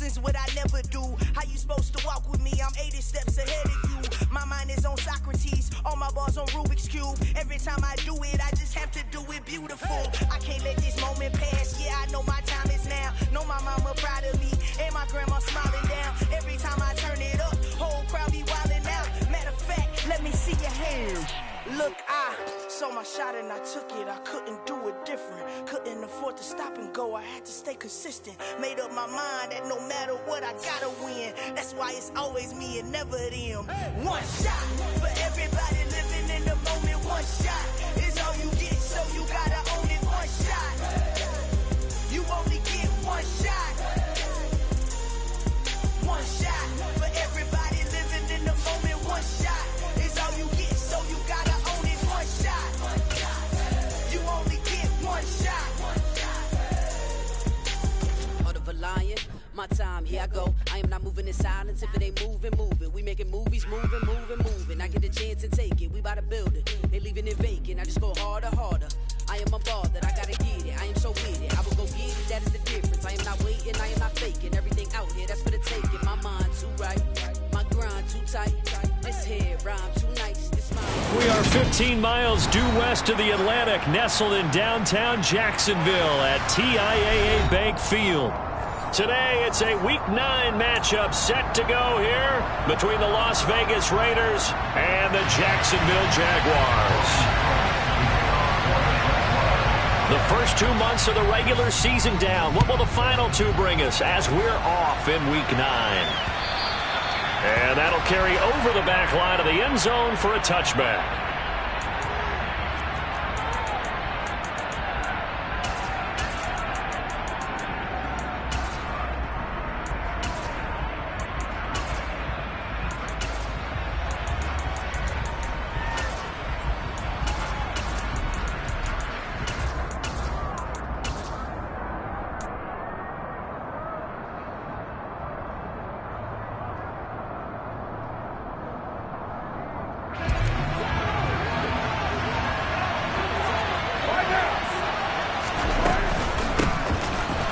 reasons what I never do. How you supposed to walk with me? I'm 80 steps ahead of you. My mind is on Socrates, all my bars on Rubik's Cube. Every time I do it, I just have to do it beautiful. I can't let this moment pass. Yeah, I know my time is now. Know my mama proud of me, and my grandma smiling down. Every time I turn it up, whole crowd be wildin' out. Matter of fact, let me see your hands. Look, I saw my shot and I took it. I couldn't do it different. Couldn't afford to stop and go. I had to stay consistent. Made up my mind that no matter what, I gotta win. That's why it's always me and never them. One shot for everybody living in the moment. One shot is all you get, so you gotta own it. One shot. You only get one shot. One shot for everybody living in the moment. One shot is all you get, so you gotta own it. One shot. You only get one shot. Heart of a lion, my time, here I go. I am not moving in silence. If it ain't moving, moving. We making movies, moving, moving, moving. I get a chance and take it. We bout to build it. They leaving it vacant. I just go harder, harder. I am a ball that I gotta get it. I am so with it. I will go get it. That is the difference. I am not waiting. I am not faking. Everything out here, that's for the taking. My mind too right. My grind too tight. This head rhyme too nice. This mind. We are 15 miles due west of the Atlantic, nestled in downtown Jacksonville at TIAA Bank Field. Today, it's a Week 9 matchup set to go here between the Las Vegas Raiders and the Jacksonville Jaguars. The first 2 months of the regular season down. What will the final 2 bring us as we're off in Week 9? And that'll carry over the back line of the end zone for a touchback.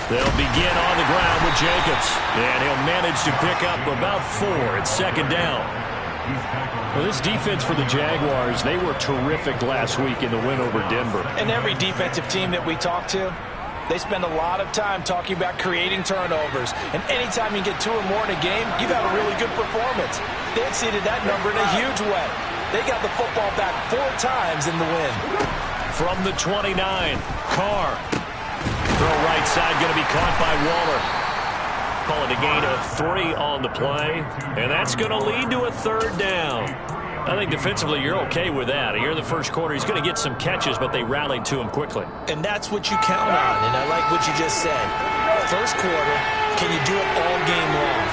They'll begin on the ground with Jacobs, and he'll manage to pick up about 4 at second down. Well, this defense for the Jaguars, they were terrific last week in the win over Denver. And every defensive team that we talk to, they spend a lot of time talking about creating turnovers. And anytime you get 2 or more in a game, you've had a really good performance. They exceeded that number in a huge way. They got the football back 4 times in the win. From the 29, Carr. Throw right side, going to be caught by Waller. Call it a gain of 3 on the play, and that's going to lead to a 3rd down. I think defensively you're okay with that. Here in the first quarter, he's going to get some catches, but they rallied to him quickly. And that's what you count on, and I like what you just said. First quarter, can you do it all game long?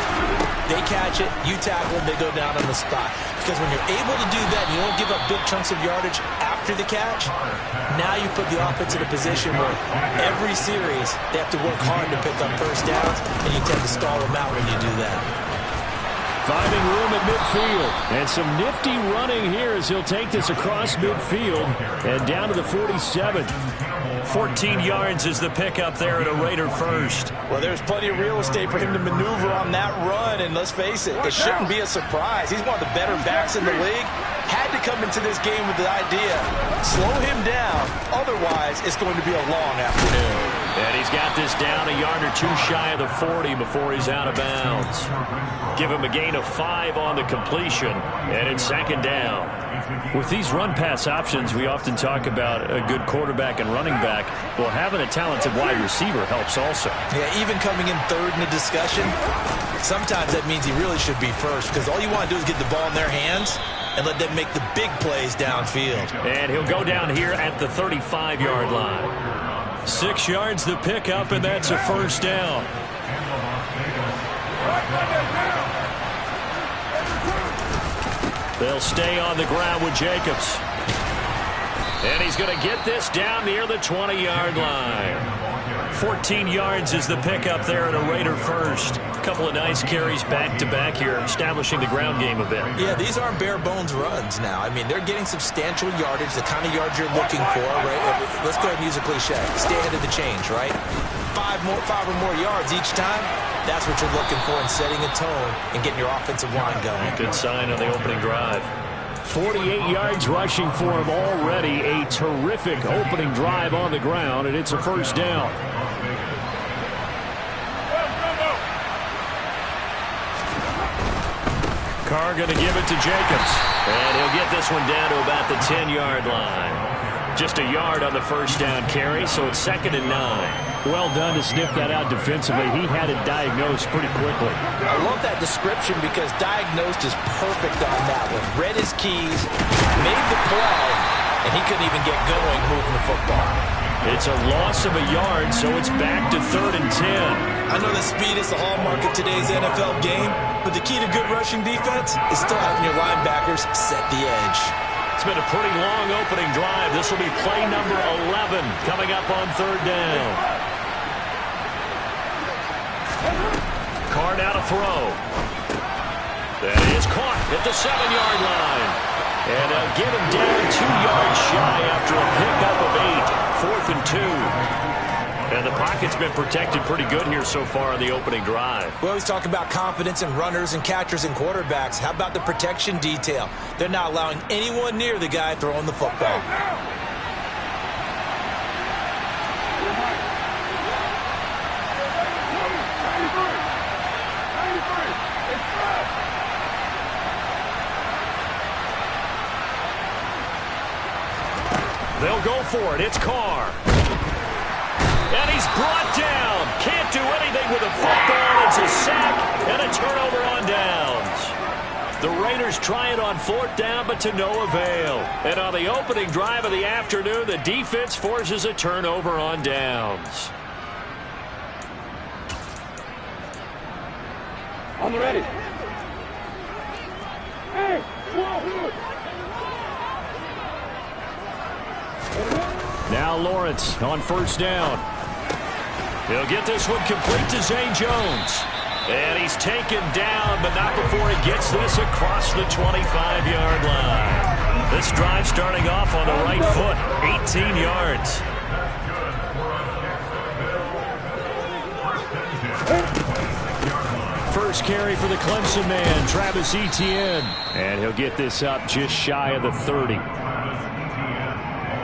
They catch it, you tackle them, they go down on the spot. Because when you're able to do that, you don't give up big chunks of yardage after the catch, now you put the offense in a position where every series they have to work hard to pick up first downs, and you tend to stall them out when you do that. Finding room at midfield. And some nifty running here as he'll take this across midfield and down to the 47. 14 yards is the pickup there at a Raider first. Well, there's plenty of real estate for him to maneuver on that run, and let's face it, it shouldn't be a surprise. He's one of the better backs in the league. Had to come into this game with the idea, slow him down, otherwise it's going to be a long afternoon. And he's got this down a yard or 2 shy of the 40 before he's out of bounds. Give him a gain of 5 on the completion, and it's 2nd down. With these run-pass options, we often talk about a good quarterback and running back. Well, having a talented wide receiver helps also. Yeah, even coming in 3rd in the discussion, sometimes that means he really should be first, because all you want to do is get the ball in their hands and let them make the big plays downfield. And he'll go down here at the 35-yard line. 6 yards the pickup, and that's a 1st down. They'll stay on the ground with Jacobs. And he's going to get this down near the 20-yard line. 14 yards is the pickup there at a Raider first. A couple of nice carries back-to-back here, establishing the ground game a bit. Yeah, these aren't bare-bones runs now. I mean, they're getting substantial yardage, the kind of yards you're looking for, right? Let's go ahead and use a cliche. Stay ahead of the change, right? Five or more yards each time, that's what you're looking for in setting a tone and getting your offensive line going. Good sign on the opening drive. 48 yards rushing for him already. A terrific opening drive on the ground, and it's a first down. Carr going to give it to Jacobs. And he'll get this one down to about the 10-yard line. Just a yard on the first down carry, so it's 2nd and 9. Well done to sniff that out defensively. He had it diagnosed pretty quickly. I love that description because diagnosed is perfect on that one. Read his keys, made the play, and he couldn't even get going moving the football. It's a loss of a yard, so it's back to 3rd and 10. I know that speed is the hallmark of today's NFL game, but the key to good rushing defense is still having your linebackers set the edge. It's been a pretty long opening drive. This will be play number 11 coming up on 3rd down. Carr now to throw. That is caught at the 7-yard line. And they'll get him down 2 yards shy after a pickup of 8. 4th and 2. And the pocket's been protected pretty good here so far on the opening drive. We always talk about confidence in runners and catchers and quarterbacks. How about the protection detail? They're not allowing anyone near the guy throwing the football. They'll go for it. It's Carr. And he's brought down. Can't do anything with the football. It's a sack and a turnover on downs. The Raiders try it on 4th down, but to no avail. And on the opening drive of the afternoon, the defense forces a turnover on downs. I'm ready. Hey, now Lawrence on 1st down. He'll get this one complete to Zay Jones. And he's taken down, but not before he gets this across the 25-yard line. This drive starting off on the right foot, 18 yards. First carry for the Clemson man, Travis Etienne. And he'll get this up just shy of the 30.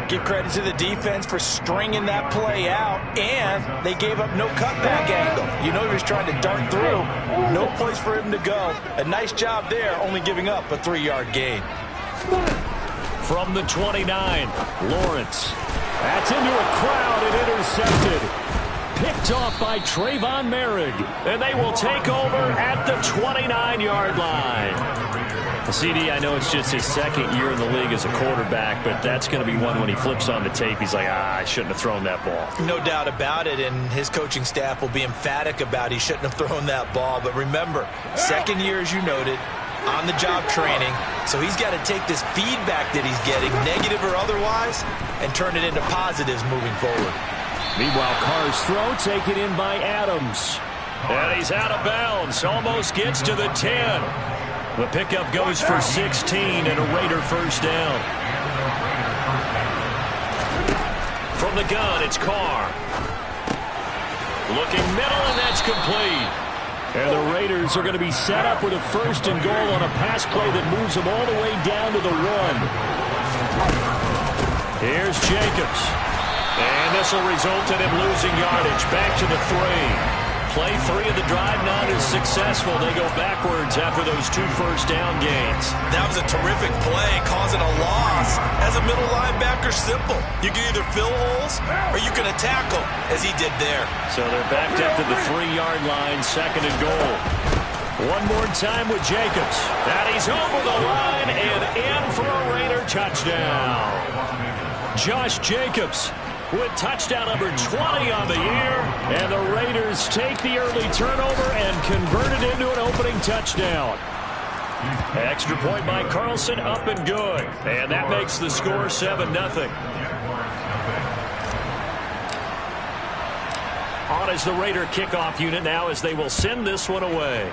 Give credit to the defense for stringing that play out, and they gave up no cutback angle. You know he was trying to dart through. No place for him to go. A nice job there, only giving up a 3-yard gain. From the 29, Lawrence. That's into a crowd and intercepted. Picked off by Trayvon Merrick. And they will take over at the 29-yard line. CD, I know it's just his 2nd year in the league as a quarterback, but that's going to be one when he flips on the tape. He's like, I shouldn't have thrown that ball. No doubt about it, and his coaching staff will be emphatic about he shouldn't have thrown that ball. But remember, 2nd year, as you noted, on-the-job training, so he's got to take this feedback that he's getting, negative or otherwise, and turn it into positives moving forward. Meanwhile, Carr's throw taken in by Adams. And he's out of bounds, almost gets to the 10. The pickup goes for 16 and a Raider first down. From the gun, it's Carr. Looking middle, and that's complete. And the Raiders are going to be set up with a 1st and goal on a pass play that moves them all the way down to the 1. Here's Jacobs. And this will result in him losing yardage. Back to the 3. Play 3 of the drive not as successful. They go backwards after those 2 first down gains. That was a terrific play, causing a loss. As a middle linebacker, simple. You can either fill holes or you can attack them, as he did there. So they're backed up to the 3-yard line, 2nd and goal. One more time with Jacobs. And he's over the line and in for a Raider touchdown. Josh Jacobs with touchdown number 20 on the year. And the Raiders take the early turnover and convert it into an opening touchdown. Extra point by Carlson, up and good. And that makes the score 7-0. On is the Raider kickoff unit now as they will send this one away.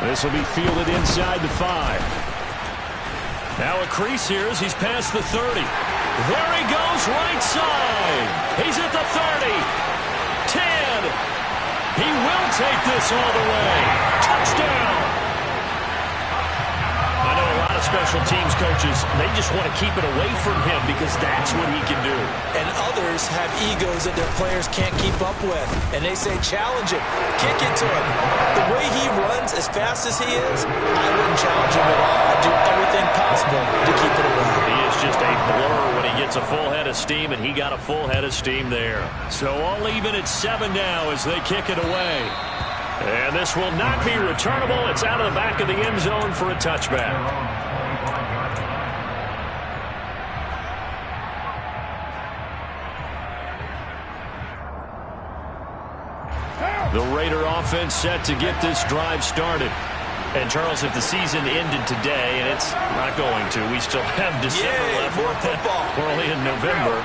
This will be fielded inside the 5. Now a crease here as he's past the 30. There he goes, right side. He's at the 30. 10. He will take this all the way. Touchdown. I know a lot of special teams coaches, they just want to keep it away from him because that's what he can do. And others have egos that their players can't keep up with. And they say, challenge him. Kick it to him. The way he runs as fast as he is, I wouldn't challenge him at all. I'd do everything possible to keep it away. He is just a blur when he gets a full head of steam, and he got a full head of steam there. So all even at 7 now as they kick it away. And this will not be returnable. It's out of the back of the end zone for a touchback. The Raider offense set to get this drive started. And, Charles, if the season ended today, and it's not going to, we still have December left. More football. We're only in November.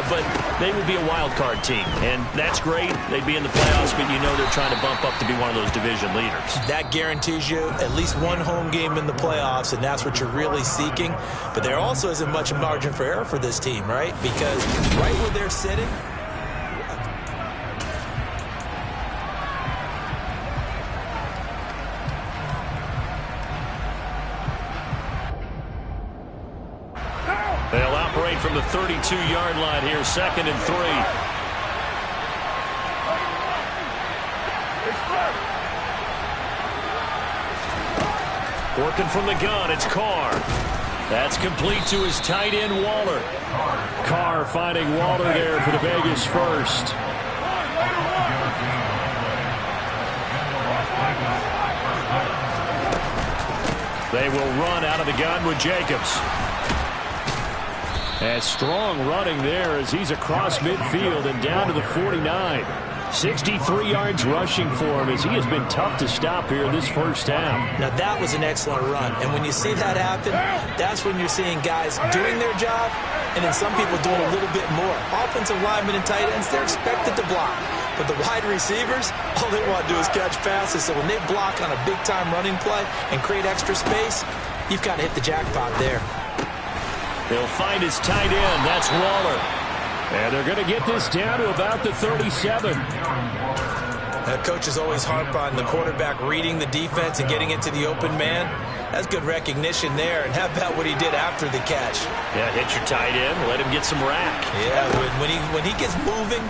But they would be a wild card team. And that's great. They'd be in the playoffs, but you know they're trying to bump up to be one of those division leaders. That guarantees you at least one home game in the playoffs, and that's what you're really seeking. But there also isn't much margin for error for this team, right? Because right where they're sitting, they'll operate from the 32-yard line here, 2nd and 3. Working from the gun, it's Carr. That's complete to his tight end, Waller. Carr finding Waller there for the Vegas first. They will run out of the gun with Jacobs. And strong running there as he's across midfield and down to the 49. 63 yards rushing for him as he has been tough to stop here this first half. Now that was an excellent run. And when you see that happen, that's when you're seeing guys doing their job and then some people doing a little bit more. Offensive linemen and tight ends, they're expected to block. But the wide receivers, all they want to do is catch passes. So when they block on a big-time running play and create extra space, you've got to hit the jackpot there. He'll find his tight end. That's Waller. And they're going to get this down to about the 37. Coaches always harp on the quarterback reading the defense and getting into the open man. That's good recognition there. And how about what he did after the catch? Yeah, hit your tight end. Let him get some rack. Yeah, when he gets moving,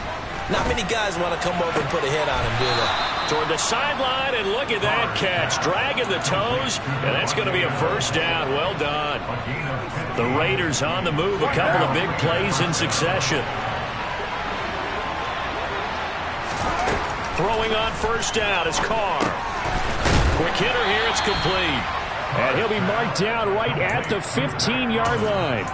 not many guys want to come over and put a hit on him, do they? Toward the sideline, and look at that catch. Dragging the toes, and that's going to be a first down. Well done. The Raiders on the move. A couple of big plays in succession. Throwing on first down is Carr. Quick hitter here. It's complete. And he'll be marked down right at the 15-yard line.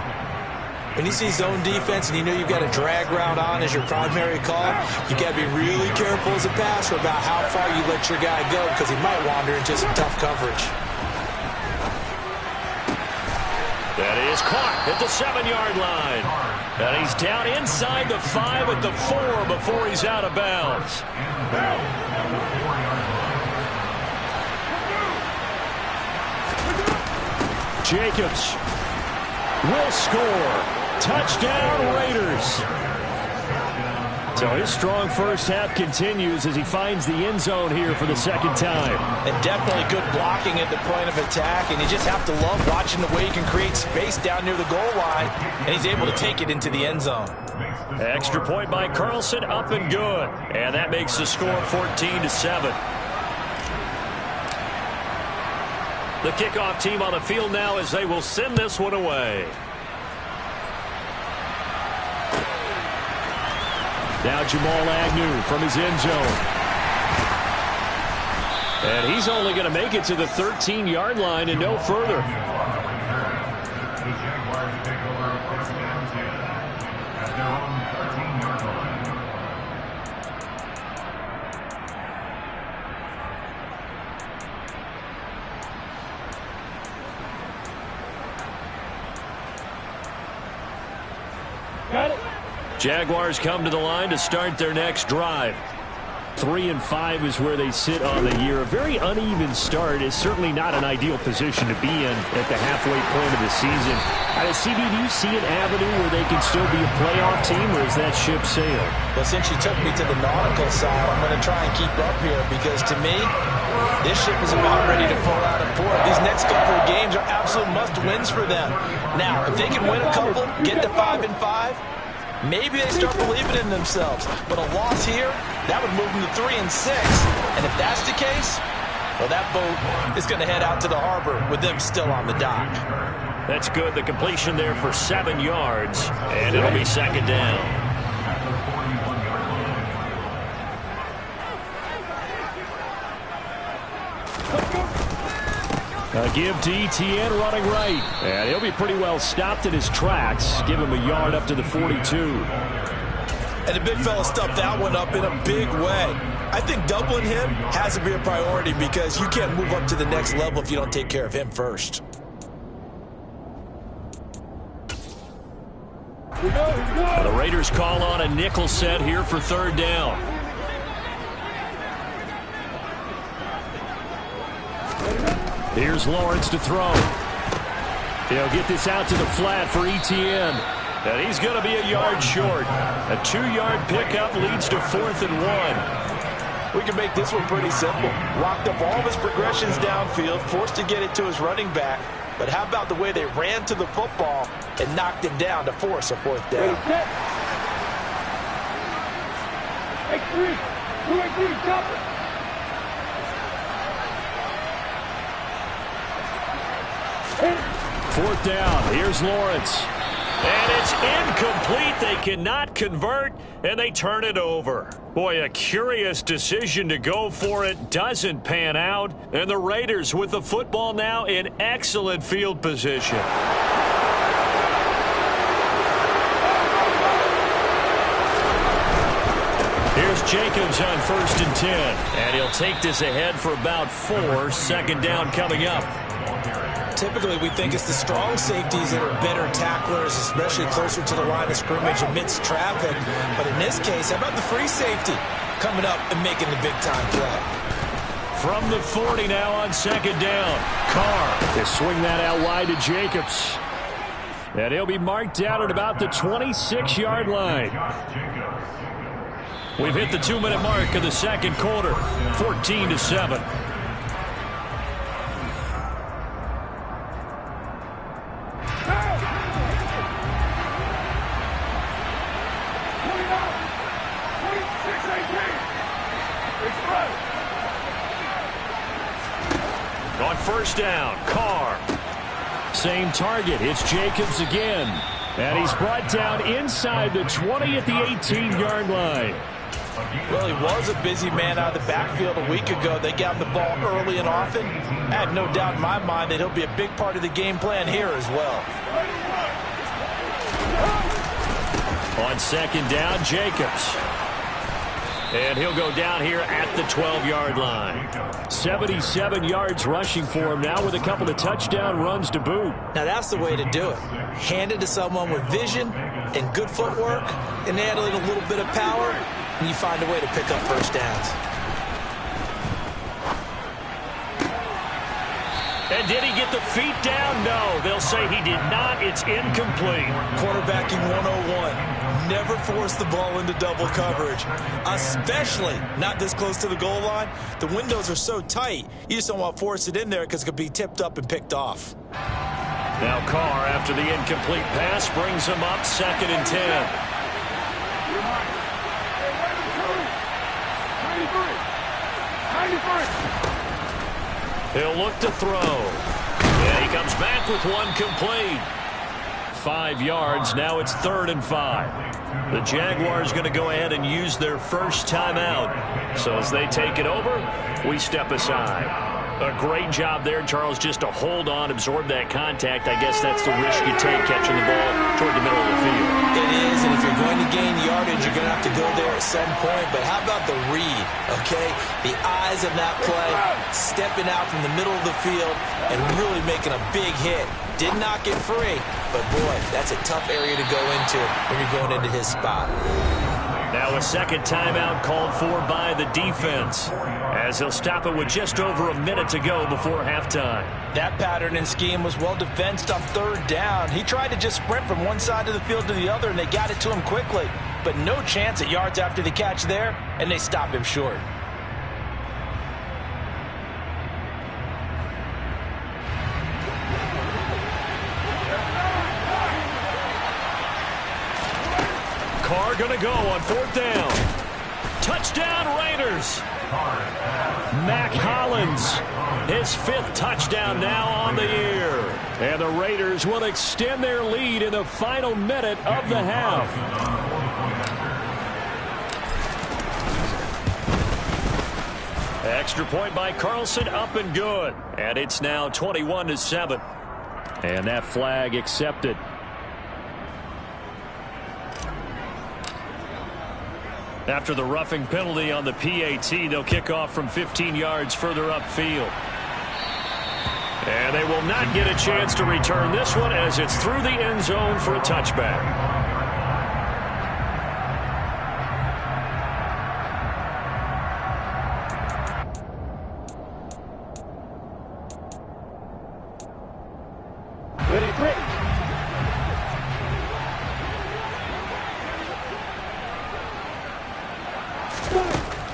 When you see zone defense and you know you've got a drag route on as your primary call, you've got to be really careful as a passer about how far you let your guy go because he might wander into some tough coverage. That is caught at the 7-yard line. And he's down inside the 5 at the 4 before he's out of bounds. Jacobs will score. Touchdown, Raiders. So his strong first half continues as he finds the end zone here for the second time. And definitely good blocking at the point of attack, and you just have to love watching the way he can create space down near the goal line, and he's able to take it into the end zone. Extra point by Carlson, up and good. And that makes the score 14-7. The kickoff team on the field now as they will send this one away. Now Jamal Agnew from his end zone. And he's only going to make it to the 13-yard line and no further. Jaguars come to the line to start their next drive. 3-5 is where they sit on the year. A very uneven start is certainly not an ideal position to be in at the halfway point of the season. CB, do you see an avenue where they can still be a playoff team, or is that ship sailed? Well, since you took me to the nautical side, I'm going to try and keep up here because to me, this ship is about ready to pull out of port. These next couple of games are absolute must-wins for them. Now, if they can win a couple, get to 5-5, maybe they start believing in themselves. But a loss here, that would move them to 3-6. And if that's the case, well, that boat is going to head out to the harbor with them still on the dock. That's good. The completion there for 7 yards, and it'll be second down. A give to Etienne running right. And he'll be pretty well stopped in his tracks. Give him a yard up to the 42. And the big fella stuffed that one up in a big way. I think doubling him has to be a priority because you can't move up to the next level if you don't take care of him first. The Raiders call on a nickel set here for third down. Here's Lawrence to throw. He'll get this out to the flat for Etienne. And he's going to be a yard short. A 2-yard pickup leads to 4th and 1. We can make this one pretty simple. Locked up all of his progressions downfield, forced to get it to his running back. But how about the way they ran to the football and knocked him down to force a 4th down? Hey, 3, stop it. Fourth down. Here's Lawrence. And it's incomplete. They cannot convert, and they turn it over. Boy, a curious decision to go for it. Doesn't pan out. And the Raiders with the football now in excellent field position. Here's Jacobs on 1st and 10. And he'll take this ahead for about 4. Second down coming up. Typically, we think it's the strong safeties that are better tacklers, especially closer to the line of scrimmage amidst traffic. But in this case, how about the free safety coming up and making the big-time play? From the 40 now on second down. Carr to swing that out wide to Jacobs. And he'll be marked down at about the 26-yard line. We've hit the 2-minute mark of the second quarter. 14-7. On first down, Carr. Same target. It's Jacobs again. And he's brought down inside the 20 at the 18-yard line. Well, he was a busy man out of the backfield a week ago. They got him the ball early and often. I have no doubt in my mind that he'll be a big part of the game plan here as well. On second down, Jacobs. And he'll go down here at the 12-yard line. 77 yards rushing for him now with a couple of touchdown runs to boot. Now that's the way to do it. Hand it to someone with vision and good footwork, and add in a little bit of power, and you find a way to pick up first downs. And did he get the feet down? No, they'll say he did not. It's incomplete. Quarterbacking 101. Never force the ball into double coverage, especially not this close to the goal line. The windows are so tight, you just don't want to force it in there because it could be tipped up and picked off. Now Carr, after the incomplete pass, brings him up 2nd and 10. He'll look to throw. Yeah, he comes back with one complete. 5 yards. Now it's 3rd and 5. The Jaguars going to go ahead and use their first timeout. So as they take it over, we step aside. A great job there, Charles, just to hold on, absorb that contact. I guess that's the risk you take catching the ball toward the middle of the field. It is, and if you're going to gain yardage, you're going to have to go there at some point. But how about the read, okay? The eyes of that play, stepping out from the middle of the field and really making a big hit. Did not get free, but boy, that's a tough area to go into when you're going into his spot. Now a second timeout called for by the defense, as he'll stop it with just over a minute to go before halftime. That pattern and scheme was well defensed on third down. He tried to just sprint from one side of the field to the other, and they got it to him quickly. But no chance at yards after the catch there, and they stop him short. Carr going to go on fourth down. Touchdown Raiders. Mac Hollins, his fifth touchdown now on the year. And the Raiders will extend their lead in the final minute of the half. Extra point by Carlson, up and good. And it's now 21-7. And that flag accepted. After the roughing penalty on the PAT, they'll kick off from 15 yards further upfield. And they will not get a chance to return this one as it's through the end zone for a touchback.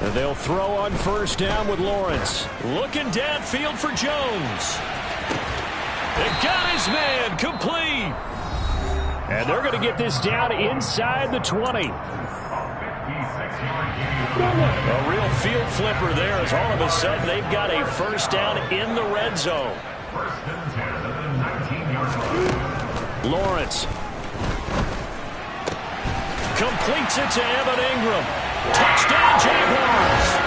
And they'll throw on first down with Lawrence. Looking downfield for Jones. They got his man complete. And they're going to get this down inside the 20. A real field flipper there as all of a sudden they've got a first down in the red zone. Lawrence completes it to Evan Ingram. Touchdown Jaguars.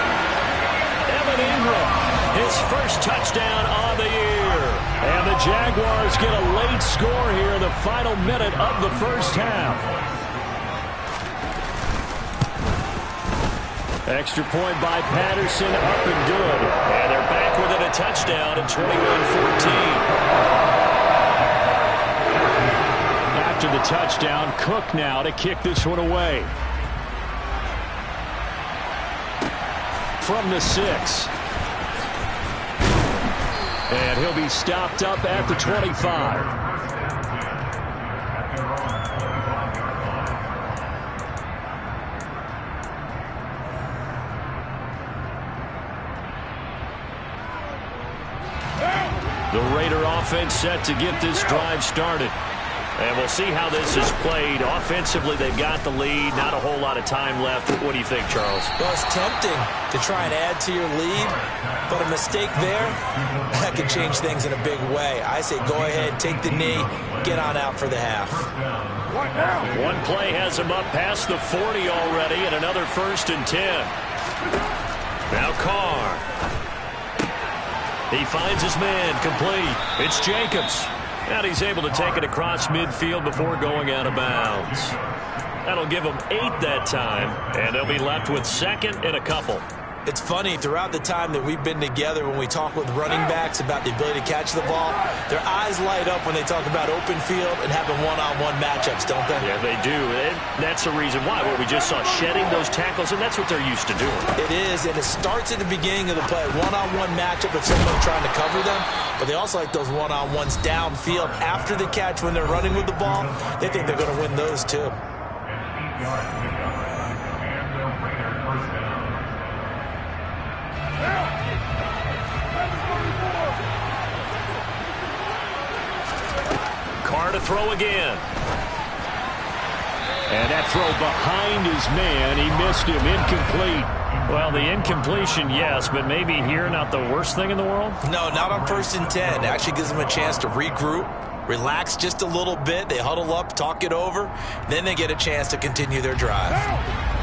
Evan Ingram, his first touchdown on the year. And the Jaguars get a late score here in the final minute of the first half. Extra point by Patterson, up and good. And they're back within a touchdown at 21-14. After the touchdown, Cook now to kick this one away. From the 6. And he'll be stopped up at the 25. The Raider offense set to get this drive started. And we'll see how this is played. Offensively, they've got the lead. Not a whole lot of time left. What do you think, Charles? Well, it's tempting to try and add to your lead, but a mistake there, that could change things in a big way. I say go ahead, take the knee, get on out for the half. One play has him up past the 40 already, and another 1st and 10. Now Carr. He finds his man complete. It's Jacobs. And he's able to take it across midfield before going out of bounds. That'll give them 8 that time, and they'll be left with 2nd and a couple. It's funny, throughout the time that we've been together, when we talk with running backs about the ability to catch the ball, their eyes light up when they talk about open field and having one-on-one matchups, don't they? Yeah, they do. And that's the reason why. What we just saw, shedding those tackles, and that's what they're used to doing. It is, and it starts at the beginning of the play. One-on-one matchup if someone's trying to cover them, but they also like those one-on-ones downfield after the catch when they're running with the ball. They think they're going to win those, too. Carr to throw again. And that throw behind his man. He missed him. Incomplete. Well, the incompletion, yes, but maybe here not the worst thing in the world? No, not on 1st and 10. It actually gives them a chance to regroup, relax just a little bit. They huddle up, talk it over. Then they get a chance to continue their drive.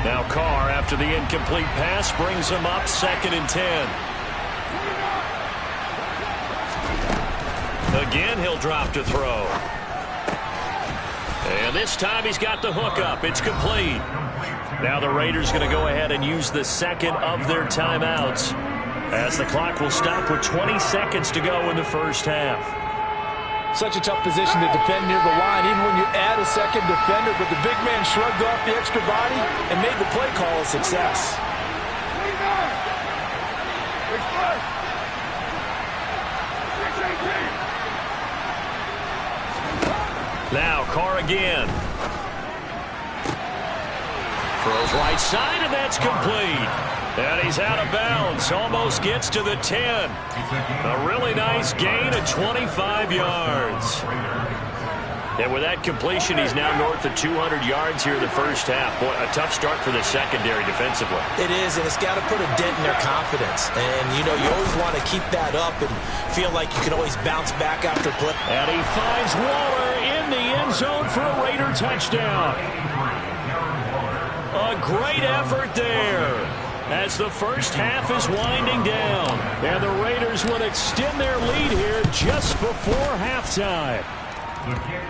Now Carr, after the incomplete pass, brings them up 2nd and 10. Again, he'll drop to throw. And And this time he's got the hook up. It's complete. Now the Raiders going to go ahead and use the second of their timeouts, as the clock will stop with 20 seconds to go in the first half. Such a tough position to defend near the line, even when you add a second defender, but the big man shrugged off the extra body and made the play call a success. Now Carr again. Throws right side, and that's complete. And he's out of bounds. Almost gets to the 10. A really nice gain of 25 yards. And with that completion, he's now north of 200 yards here in the first half. Boy, a tough start for the secondary defensively. It is, and it's got to put a dent in their confidence. And, you know, you always want to keep that up and feel like you can always bounce back after play. And he finds Waller in the end zone for a Raider touchdown. A great effort there as the first half is winding down. And the Raiders will extend their lead here just before halftime.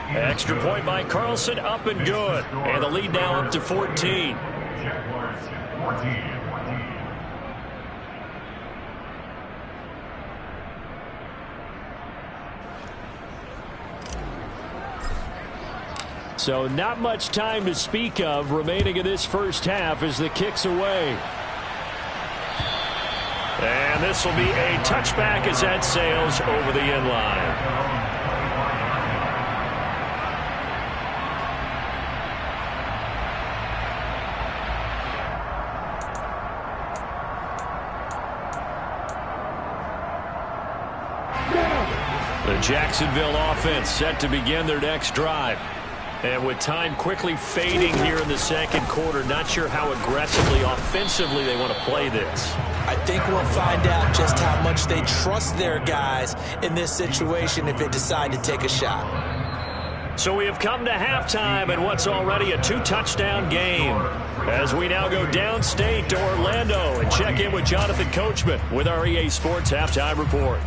Extra point by Carlson, up and good. And the lead now up to 14. So not much time to speak of remaining in this first half as the kick's away. And this will be a touchback as that sails over the end line. The Jacksonville offense set to begin their next drive. And with time quickly fading here in the second quarter, not sure how aggressively, offensively they want to play this. I think we'll find out just how much they trust their guys in this situation if they decide to take a shot. So we have come to halftime in what's already a 2-touchdown game, as we now go downstate to Orlando and check in with Jonathan Coachman with our EA Sports Halftime Report.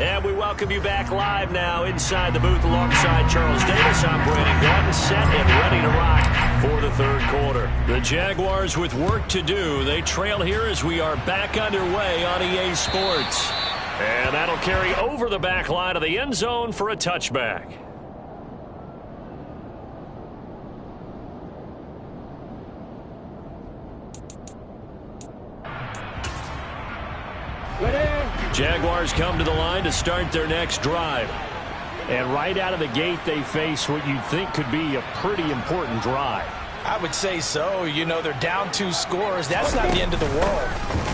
And we welcome you back live now inside the booth alongside Charles Davis. I'm Brandon Gordon, set and ready to rock for the third quarter. The Jaguars with work to do. They trail here as we are back underway on EA Sports. And that'll carry over the back line of the end zone for a touchback. Jaguars come to the line to start their next drive. And right out of the gate, they face what you'd think could be a pretty important drive. I would say so. You know, they're down 2 scores. That's not the end of the world.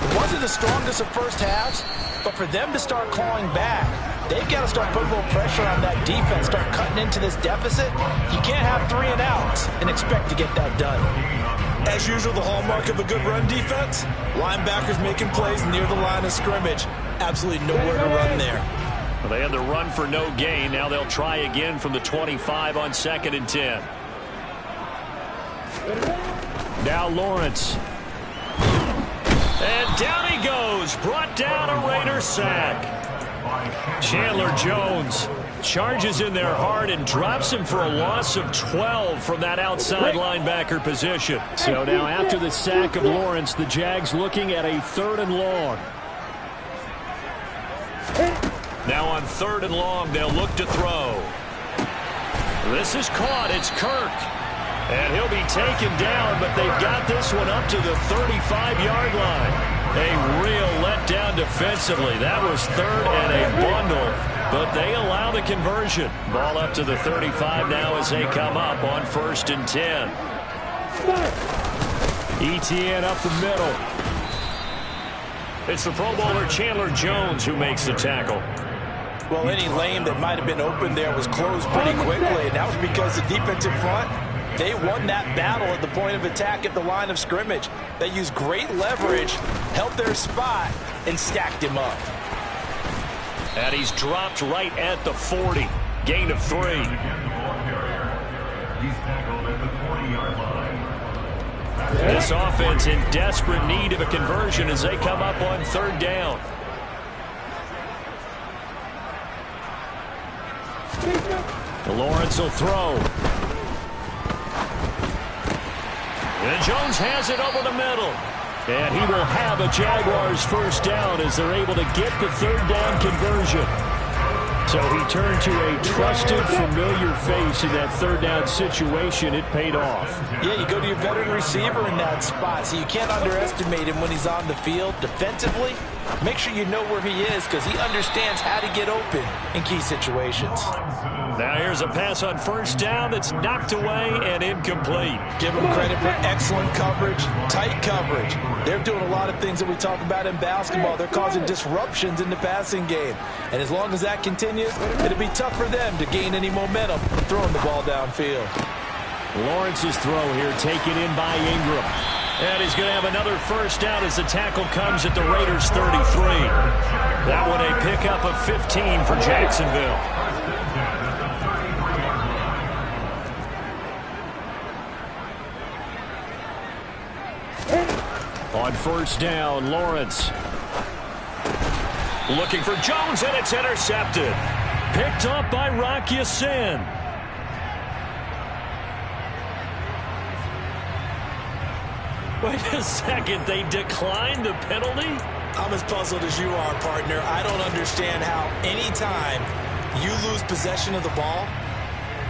It wasn't the strongest of first halves, but for them to start clawing back, they've got to start putting a little pressure on that defense, start cutting into this deficit. You can't have 3 and outs and expect to get that done. As usual, the hallmark of a good run defense, linebackers making plays near the line of scrimmage. Absolutely nowhere to run there. Well, they had the run for no gain. Now they'll try again from the 25 on 2nd and 10. Now Lawrence. And down he goes. Brought down a Raider sack. Chandler Jones charges in there hard and drops him for a loss of 12 from that outside linebacker position. So now after the sack of Lawrence, the Jags looking at a 3rd and long. Now on 3rd and long, they'll look to throw. This is caught. It's Kirk. And he'll be taken down, but they've got this one up to the 35-yard line. A real letdown defensively. That was 3rd and a bundle, but they allow the conversion. Ball up to the 35 now as they come up on 1st and 10. ETN up the middle. It's the Pro Bowler Chandler Jones who makes the tackle. Well, any lane that might have been open there was closed pretty quickly, and that was because the defensive front, they won that battle at the point of attack at the line of scrimmage. They used great leverage, held their spot, and stacked him up. And he's dropped right at the 40. Gain of 3. He's tackled at the 40-yard line. This offense in desperate need of a conversion as they come up on third down. Lawrence will throw. And Jones has it over the middle. And he will have a Jaguars first down as they're able to get the third down conversion. So he turned to a trusted, familiar face in that third down situation. It paid off. Yeah, you go to your veteran receiver in that spot, so you can't underestimate him when he's on the field. Defensively, make sure you know where he is because he understands how to get open in key situations. Now here's a pass on first down that's knocked away and incomplete. Give them credit for excellent coverage, tight coverage. They're doing a lot of things that we talk about in basketball. They're causing disruptions in the passing game. And as long as that continues, it'll be tough for them to gain any momentum throwing the ball downfield. Lawrence's throw here taken in by Ingram. And he's going to have another first down as the tackle comes at the Raiders' 33. That one a pickup of 15 for Jacksonville. On first down, Lawrence. Looking for Jones, and it's intercepted. Picked up by Rocky Sin. Wait a second, they declined the penalty? I'm as puzzled as you are, partner. I don't understand how any time you lose possession of the ball,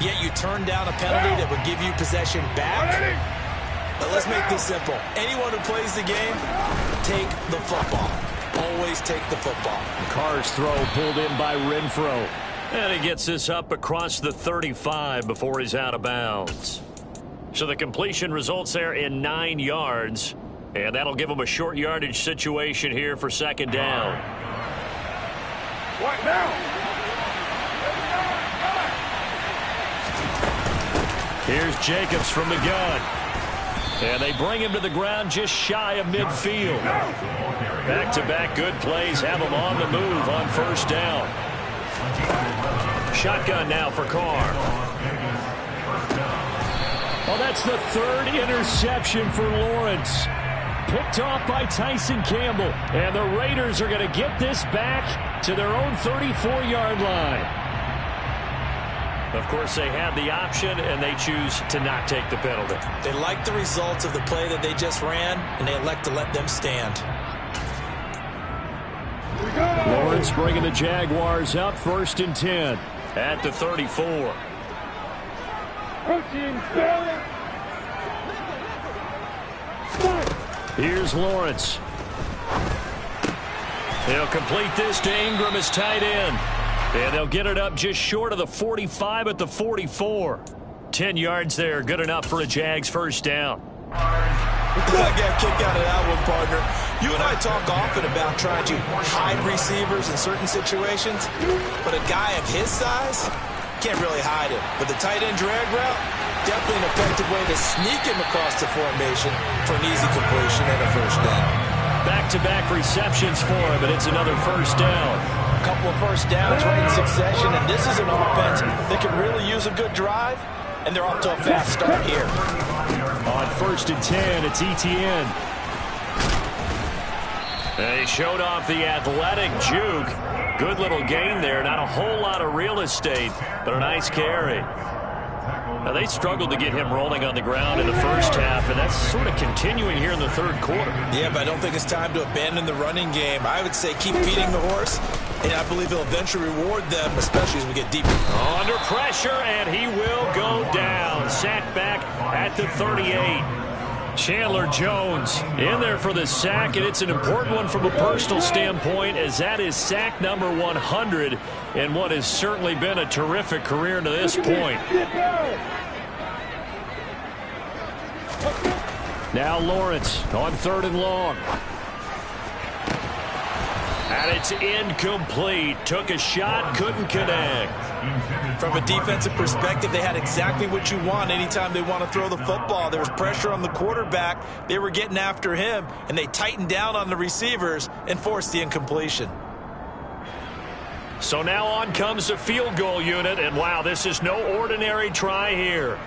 yet you turn down a penalty that would give you possession back. But let's make this simple. Anyone who plays the game, take the football. Always take the football. Carr's throw pulled in by Renfro. And he gets this up across the 35 before he's out of bounds. So the completion results there in 9 yards. And that'll give him a short yardage situation here for second down. What now? Here's Jacobs from the gun. And they bring him to the ground just shy of midfield. Back-to-back good plays have him on the move on first down. Shotgun now for Carr. Well, that's the third interception for Lawrence. Picked off by Tyson Campbell. And the Raiders are going to get this back to their own 34-yard line. Of course, they had the option, and they choose to not take the penalty. They like the results of the play that they just ran, and they elect to let them stand. Lawrence bringing the Jaguars up first and 10 at the 34. Here's Lawrence. He'll complete this to Ingram as tight end. And they'll get it up just short of the 45 at the 44. 10 yards there, good enough for a Jags first down. I got kicked out of that one, partner. You and I talk often about trying to hide receivers in certain situations, but a guy of his size can't really hide him. But the tight end drag route, definitely an effective way to sneak him across the formation for an easy completion and a first down. Back-to-back receptions for him, and it's another first down. A couple of first downs right in succession, and this is an offense that can really use a good drive, and they're off to a fast start here. On first and 10, it's Etienne. They showed off the athletic juke. Good little gain there. Not a whole lot of real estate, but a nice carry. Now, they struggled to get him rolling on the ground in the first half, and that's sort of continuing here in the third quarter. Yeah, but I don't think it's time to abandon the running game. I would say keep feeding the horse, and I believe he'll eventually reward them, especially as we get deeper. Under pressure, and he will go down. Sacked back at the 38. Chandler Jones in there for the sack, and it's an important one from a personal standpoint, as that is sack number 100 in what has certainly been a terrific career to this point. Now Lawrence on third and long. And it's incomplete. Took a shot, couldn't connect. From a defensive perspective, they had exactly what you want anytime they want to throw the football. There was pressure on the quarterback. They were getting after him, and they tightened down on the receivers and forced the incompletion. So now on comes the field goal unit, and wow, this is no ordinary try here.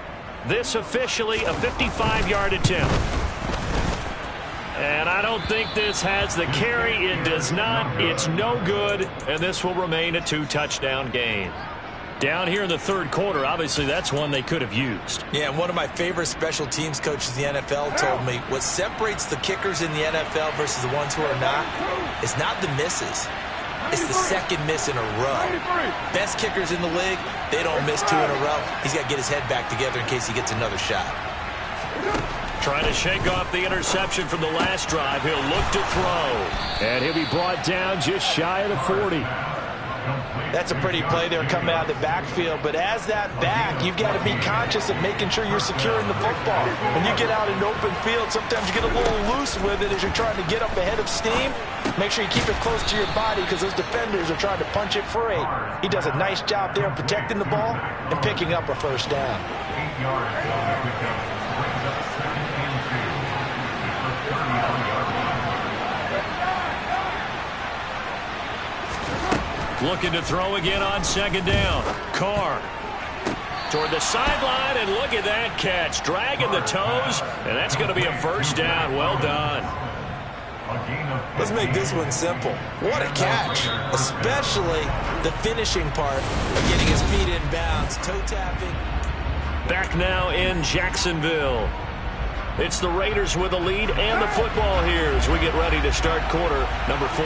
This officially a 55-yard attempt. And I don't think this has the carry. It does not. It's no good, and this will remain a 2-touchdown game. Down here in the third quarter, obviously that's one they could have used. Yeah, and one of my favorite special teams coaches in the NFL told me what separates the kickers in the NFL versus the ones who are not is not the misses. It's the second miss in a row. Best kickers in the league, they don't miss 2 in a row. He's got to get his head back together in case he gets another shot. Trying to shake off the interception from the last drive. He'll look to throw. And he'll be brought down just shy of the 40. That's a pretty play there coming out of the backfield, but as that back, you've got to be conscious of making sure you're securing the football. When you get out in open field, sometimes you get a little loose with it as you're trying to get up ahead of steam. Make sure you keep it close to your body because those defenders are trying to punch it free. He does a nice job there protecting the ball and picking up a first down. Looking to throw again on second down. Carr toward the sideline, and look at that catch. Dragging the toes, and that's going to be a first down. Well done. Let's make this one simple. What a catch, especially the finishing part of getting his feet in bounds, toe tapping. Back now in Jacksonville. It's the Raiders with the lead and the football here as we get ready to start quarter number 4.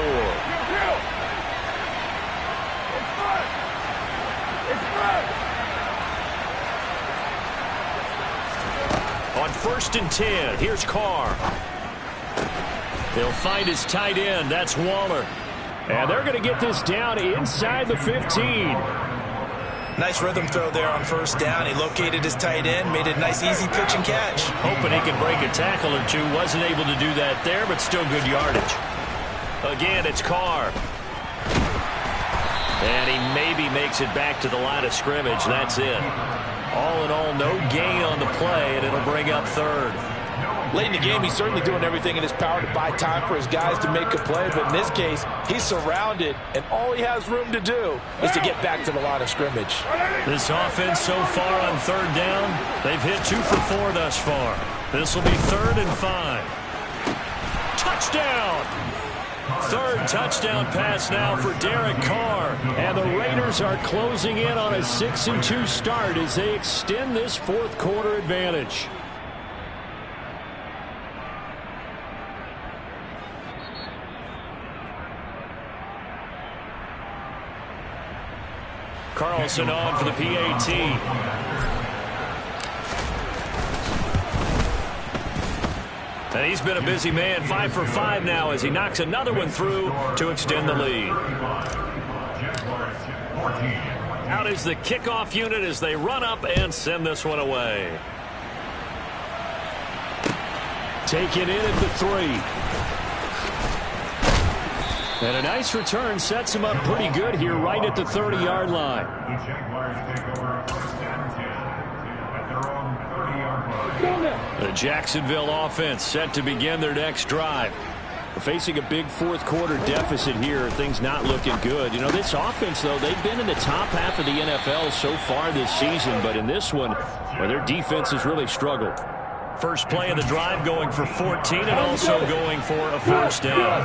On 1st and 10, here's Carr. He'll find his tight end. That's Waller. And they're going to get this down inside the 15. Nice rhythm throw there on first down. He located his tight end, made a nice easy pitch and catch. Hoping he can break a tackle or two. Wasn't able to do that there, but still good yardage. Again, it's Carr. And he maybe makes it back to the line of scrimmage. That's it. All in all, no gain on the play, and it'll bring up 3rd. Late in the game, he's certainly doing everything in his power to buy time for his guys to make a play, but in this case, he's surrounded, and all he has room to do is to get back to the line of scrimmage. This offense so far on 3rd down, they've hit 2 for 4 thus far. This will be 3rd and 5. Touchdown! 3rd touchdown pass now for Derek Carr. And the Raiders are closing in on a 6-2 start as they extend this 4th quarter advantage. Carlson on for the PAT. And he's been a busy man, 5 for 5 now as he knocks another one through to extend the lead. Out is the kickoff unit as they run up and send this one away. Taken in at the 3. And a nice return sets him up pretty good here right at the 30-yard line. The Jacksonville offense set to begin their next drive. Facing a big 4th quarter deficit here, things not looking good. You know, this offense, though, they've been in the top half of the NFL so far this season, but in this one, well, their defense has really struggled. First play of the drive going for 14 and also going for a first down.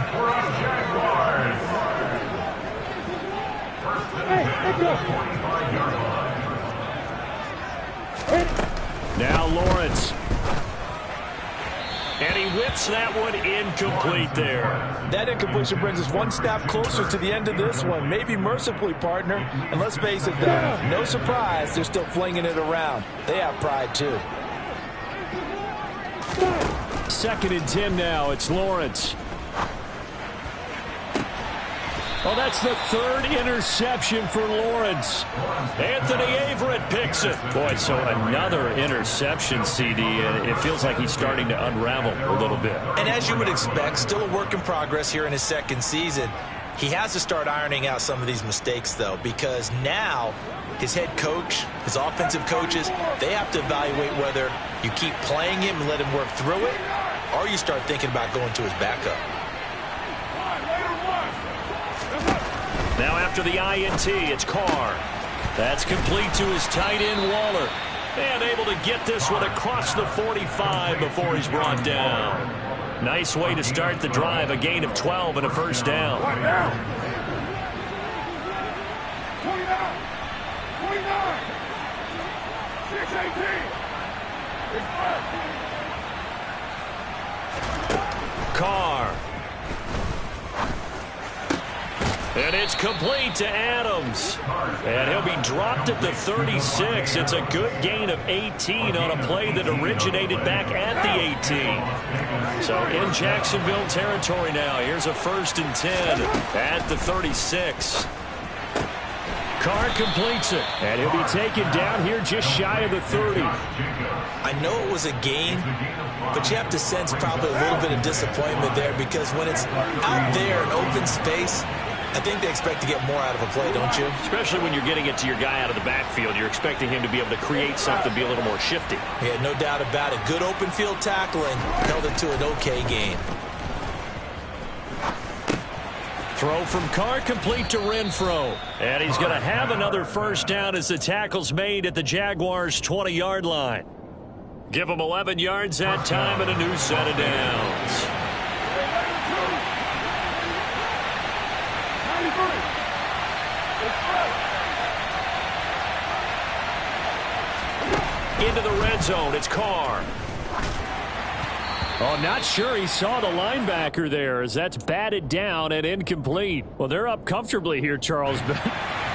Now Lawrence. And he whips that one incomplete there. That incompletion brings us one step closer to the end of this one. Maybe mercifully, partner. And let's face it, though, no surprise, they're still flinging it around. They have pride, too. 2nd and 10 now. It's Lawrence. Oh, that's the 3rd interception for Lawrence. Anthony Averett picks it. Boy, so another interception, CD, and it feels like he's starting to unravel a little bit. And as you would expect, still a work in progress here in his 2nd season. He has to start ironing out some of these mistakes, though, because now his head coach, his offensive coaches, they have to evaluate whether you keep playing him and let him work through it, or you start thinking about going to his backup. Now after the INT, it's Carr. That's complete to his tight end, Waller. And able to get this one across the 45 before he's brought down. Nice way to start the drive, a gain of 12 and a first down. What now? 29. 29. 618. It's first. Carr. And it's complete to Adams. And he'll be dropped at the 36. It's a good gain of 18 on a play that originated back at the 18. So in Jacksonville territory now. Here's a 1st and 10 at the 36. Carr completes it. And he'll be taken down here just shy of the 30. I know it was a gain, but you have to sense probably a little bit of disappointment there, because when it's out there in open space, I think they expect to get more out of a play, don't you? Especially when you're getting it to your guy out of the backfield. You're expecting him to be able to create something, be a little more shifty. Yeah, no doubt about it. Good open field tackling. Held it to an okay gain. Throw from Carr complete to Renfro. And he's going to have another first down as the tackle's made at the Jaguars' 20-yard line. Give them 11 yards that time and a new set of downs. Into the red zone, it's Carr. Oh, not sure he saw the linebacker there, as that's batted down and incomplete. Well, they're up comfortably here, Charles, but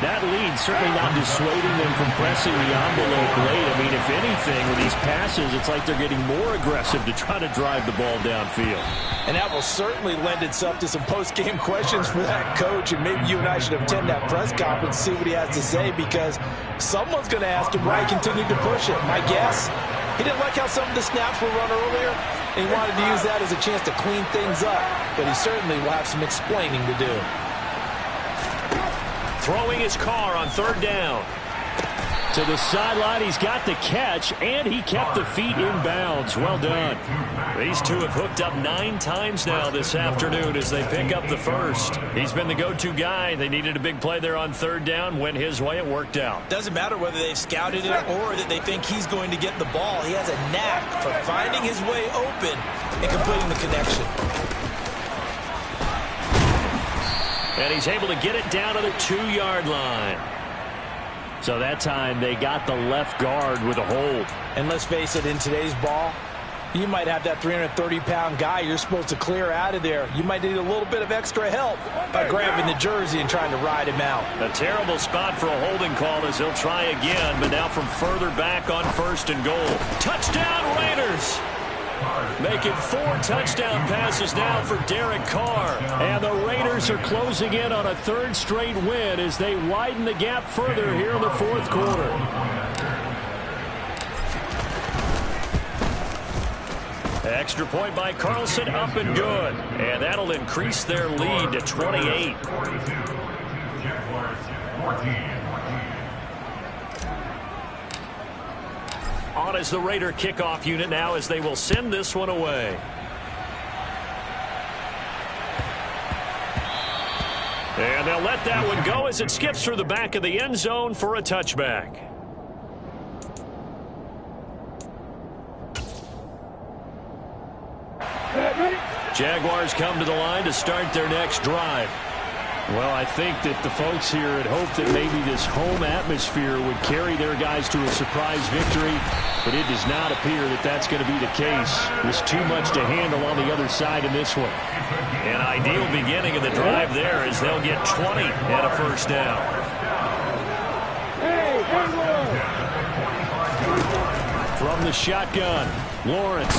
that lead certainly not dissuading them from pressing the envelope late. I mean, if anything, with these passes, it's like they're getting more aggressive to try to drive the ball downfield. And that will certainly lend itself to some post-game questions for that coach, and maybe you and I should attend that press conference and see what he has to say, because someone's going to ask him why he continued to push it. My guess, he didn't like how some of the snaps were run earlier, and he wanted to use that as a chance to clean things up, but he certainly will have some explaining to do. Throwing his Carr on 3rd down. To the sideline, he's got the catch, and he kept the feet in bounds. Well done. These two have hooked up 9 times now this afternoon as they pick up the first. He's been the go-to guy. They needed a big play there on 3rd down. Went his way. It worked out. Doesn't matter whether they've scouted it or that they think he's going to get the ball. He has a knack for finding his way open and completing the connection. And he's able to get it down to the 2-yard line. So that time they got the left guard with a hold. And let's face it, in today's ball, you might have that 330-pound guy you're supposed to clear out of there. You might need a little bit of extra help by grabbing the jersey and trying to ride him out. A terrible spot for a holding call as he'll try again, but now from further back on 1st and goal. Touchdown Raiders! Making 4 touchdown passes now for Derek Carr. And the Raiders are closing in on a 3rd straight win as they widen the gap further here in the 4th quarter. Extra point by Carlson, up and good. And that'll increase their lead to 28. On as the Raider kickoff unit now as they will send this one away. And they'll let that one go as it skips through the back of the end zone for a touchback. Jaguars come to the line to start their next drive. Well, I think that the folks here had hoped that maybe this home atmosphere would carry their guys to a surprise victory, but it does not appear that that's going to be the case. There's too much to handle on the other side in this one. An ideal beginning of the drive there as they'll get 20 and a first down. From the shotgun, Lawrence.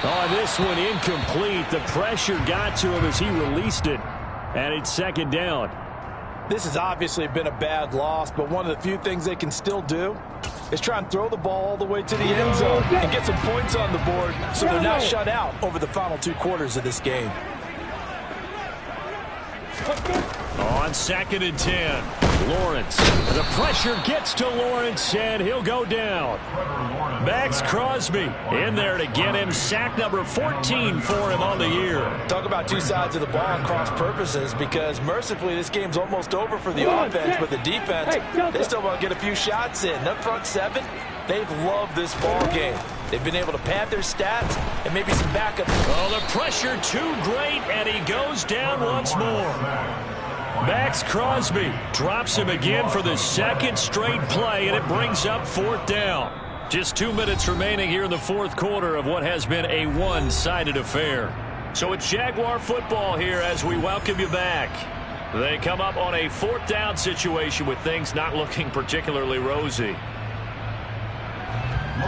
Oh, this one incomplete. The pressure got to him as he released it, and it's 2nd down. This has obviously been a bad loss, but one of the few things they can still do is try and throw the ball all the way to the end zone and get some points on the board so they're not shut out over the final 2 quarters of this game. On 2nd and 10, Lawrence. The pressure gets to Lawrence, and he'll go down. Max Crosby in there to get him sack number 14 for him on the year. Talk about 2 sides of the ball and cross purposes, because mercifully this game's almost over for the offense, but the defense, they still want to get a few shots in. That front 7, they've loved this ball game. They've been able to pad their stats and maybe some backup. Oh, the pressure too great, and he goes down once more. Max Crosby drops him again for the second straight play, and it brings up 4th down. Just 2 minutes remaining here in the 4th quarter of what has been a one-sided affair. So it's Jaguar football here as we welcome you back. They come up on a 4th down situation with things not looking particularly rosy.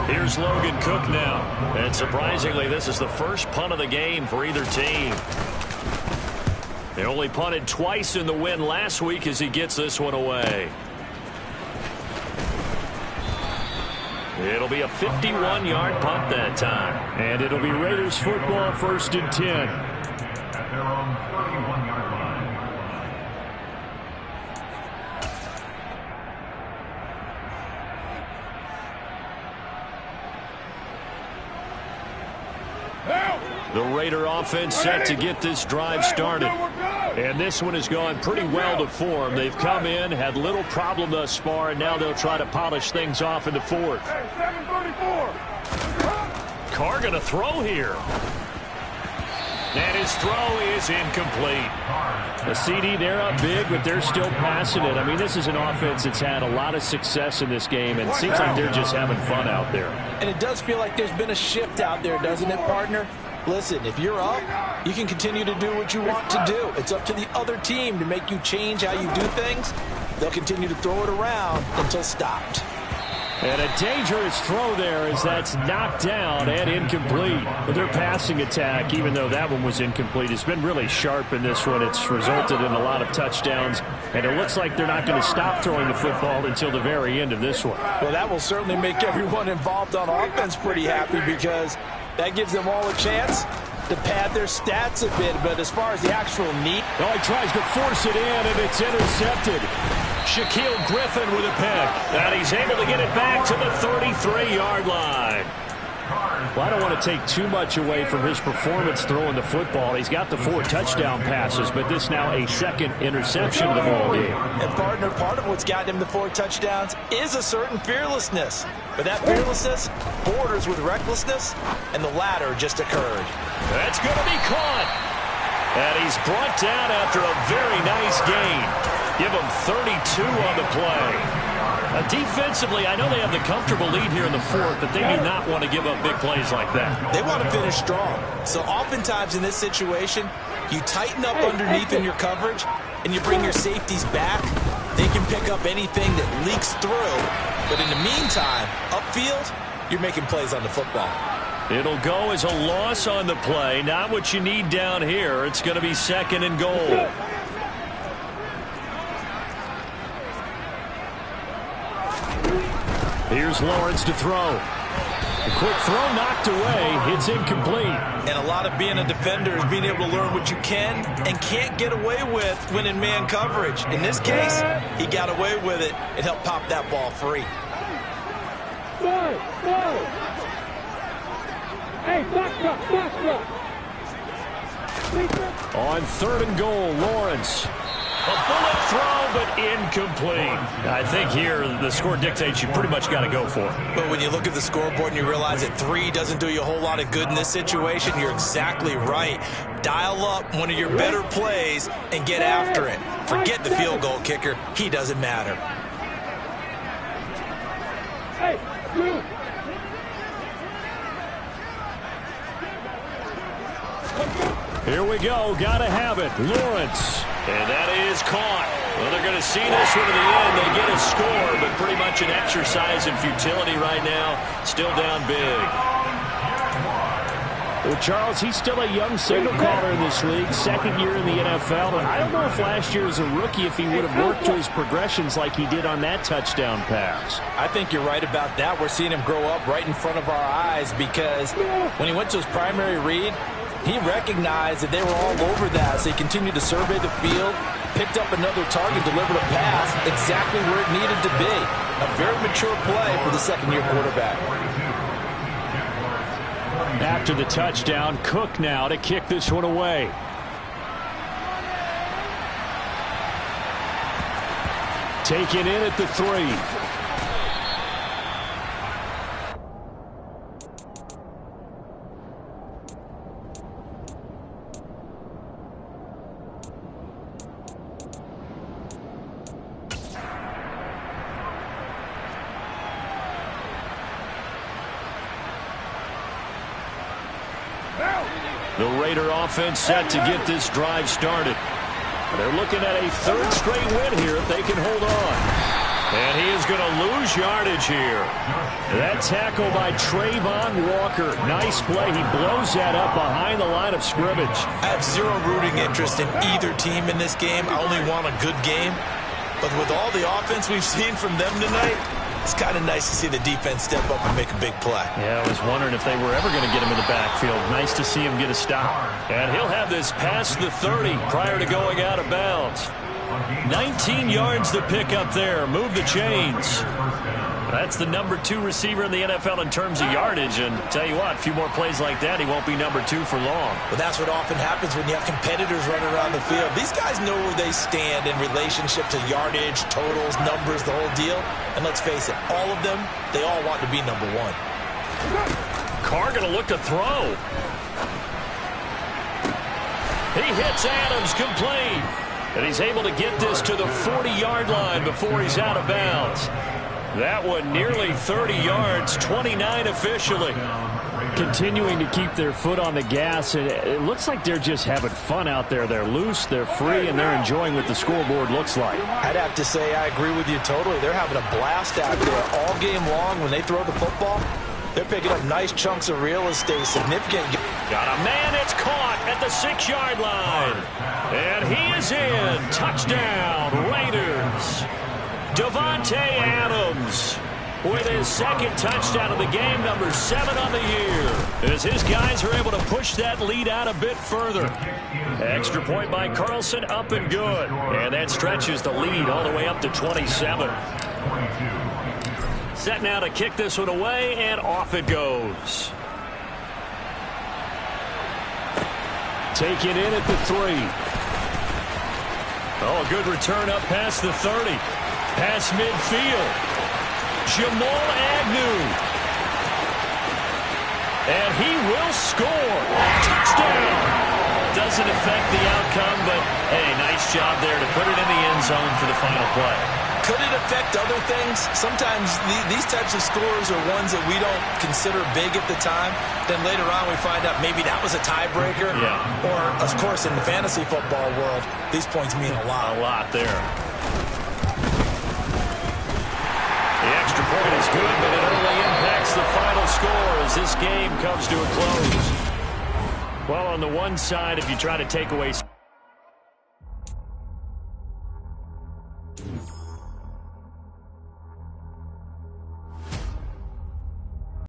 Here's Logan Cook now. And surprisingly, this is the first punt of the game for either team. They only punted twice in the win last week as he gets this one away. It'll be a 51-yard punt that time. And it'll be Raiders football, 1st and 10. At their own 31-yard line. The Raider offense set to get this drive started. And this one has gone pretty well to form. They've come in, had little problem thus far, and now they'll try to polish things off in the 4th. Carr going to throw here. And his throw is incomplete. The CD, they're up big, but they're still passing it. I mean, this is an offense that's had a lot of success in this game, and it seems like they're just having fun out there. And it does feel like there's been a shift out there, doesn't it, partner? Listen, if you're up, you can continue to do what you want to do. It's up to the other team to make you change how you do things. They'll continue to throw it around until stopped. And a dangerous throw there as that's knocked down and incomplete. But their passing attack, even though that one was incomplete, has been really sharp in this one. It's resulted in a lot of touchdowns, and it looks like they're not going to stop throwing the football until the very end of this one. Well, that will certainly make everyone involved on offense pretty happy because that gives them all a chance to pad their stats a bit. But as far as the actual need... Oh, he tries to force it in, and it's intercepted. Shaquille Griffin with a pick. And he's able to get it back to the 33-yard line. Well, I don't want to take too much away from his performance throwing the football. He's got the 4 touchdown passes, but this now a second interception of the ball game. And partner, part of what's gotten him the 4 touchdowns is a certain fearlessness. But that fearlessness borders with recklessness, and the latter just occurred. That's going to be caught. And he's brought down after a very nice gain. Give him 32 on the play. Defensively, I know they have the comfortable lead here in the 4th, but they do not want to give up big plays like that. They want to finish strong. So oftentimes in this situation, you tighten up underneath in your coverage, and you bring your safeties back. They can pick up anything that leaks through. But in the meantime, upfield, you're making plays on the football. It'll go as a loss on the play. Not what you need down here. It's going to be 2nd and goal. Here's Lawrence to throw. A quick throw knocked away. It's incomplete. And a lot of being a defender is being able to learn what you can and can't get away with when in man coverage. In this case, he got away with it and helped pop that ball free. On 3rd and goal, Lawrence. A bullet throw, but incomplete. I think here the score dictates you pretty much got to go for it. But when you look at the scoreboard and you realize that 3 doesn't do you a whole lot of good in this situation, you're exactly right. Dial up one of your better plays and get after it. Forget the field goal kicker. He doesn't matter. Here we go. Got to have it. Lawrence. And that is caught. Well, they're going to see this one to the end. They get a score, but pretty much an exercise in futility right now. Still down big. Well, Charles, he's still a young signal caller in this league. 2nd year in the NFL. And I don't know if last year as a rookie if he would have worked through his progressions like he did on that touchdown pass. I think you're right about that. We're seeing him grow up right in front of our eyes because when he went to his primary read, he recognized that they were all over that, so he continued to survey the field, picked up another target, delivered a pass exactly where it needed to be. A very mature play for the 2nd-year quarterback. After the touchdown, Cook now to kick this one away. Taken in at the 3. The Raider offense set to get this drive started. They're looking at a third straight win here if they can hold on. And he is going to lose yardage here. That tackle by Trayvon Walker. Nice play. He blows that up behind the line of scrimmage. I have zero rooting interest in either team in this game. I only want a good game. But with all the offense we've seen from them tonight, it's kind of nice to see the defense step up and make a big play. Yeah, I was wondering if they were ever going to get him in the backfield. Nice to see him get a stop. And he'll have this past the 30 prior to going out of bounds. 19 yards to pick up there. Move the chains. That's the number 2 receiver in the NFL in terms of yardage. And tell you what, a few more plays like that, he won't be number 2 for long. Well, that's what often happens when you have competitors running around the field. These guys know where they stand in relationship to yardage, totals, numbers, the whole deal. And let's face it, all of them, they all want to be number 1. Carr going to look to throw. He hits Adams, complete. And he's able to get this to the 40-yard line before he's out of bounds. That one nearly 30 yards, 29 officially. Continuing to keep their foot on the gas. It looks like they're just having fun out there. They're loose, they're free, and they're enjoying what the scoreboard looks like. I'd have to say I agree with you totally. They're having a blast out there all game long. When they throw the football, they're picking up nice chunks of real estate, significant. Got a man, it's caught at the 6-yard line. And he is in. Touchdown, Raiders. Davante Adams with his second touchdown of the game, number 7 on the year, as his guys are able to push that lead out a bit further. Extra point by Carlson, up and good. And that stretches the lead all the way up to 27. Set now to kick this one away, and off it goes. Taken in at the 3. Oh, good return up past the 30. Past midfield. Jamal Agnew. And he will score. Touchdown. Doesn't affect the outcome, but hey, nice job there to put it in the end zone for the final play. Could it affect other things? Sometimes these types of scores are ones that we don't consider big at the time. Then later on we find out maybe that was a tiebreaker. Yeah. Or, of course, in the fantasy football world, these points mean a lot. A lot there. The extra point is good, but it only impacts the final score as this game comes to a close. Well, on the one side, if you try to take away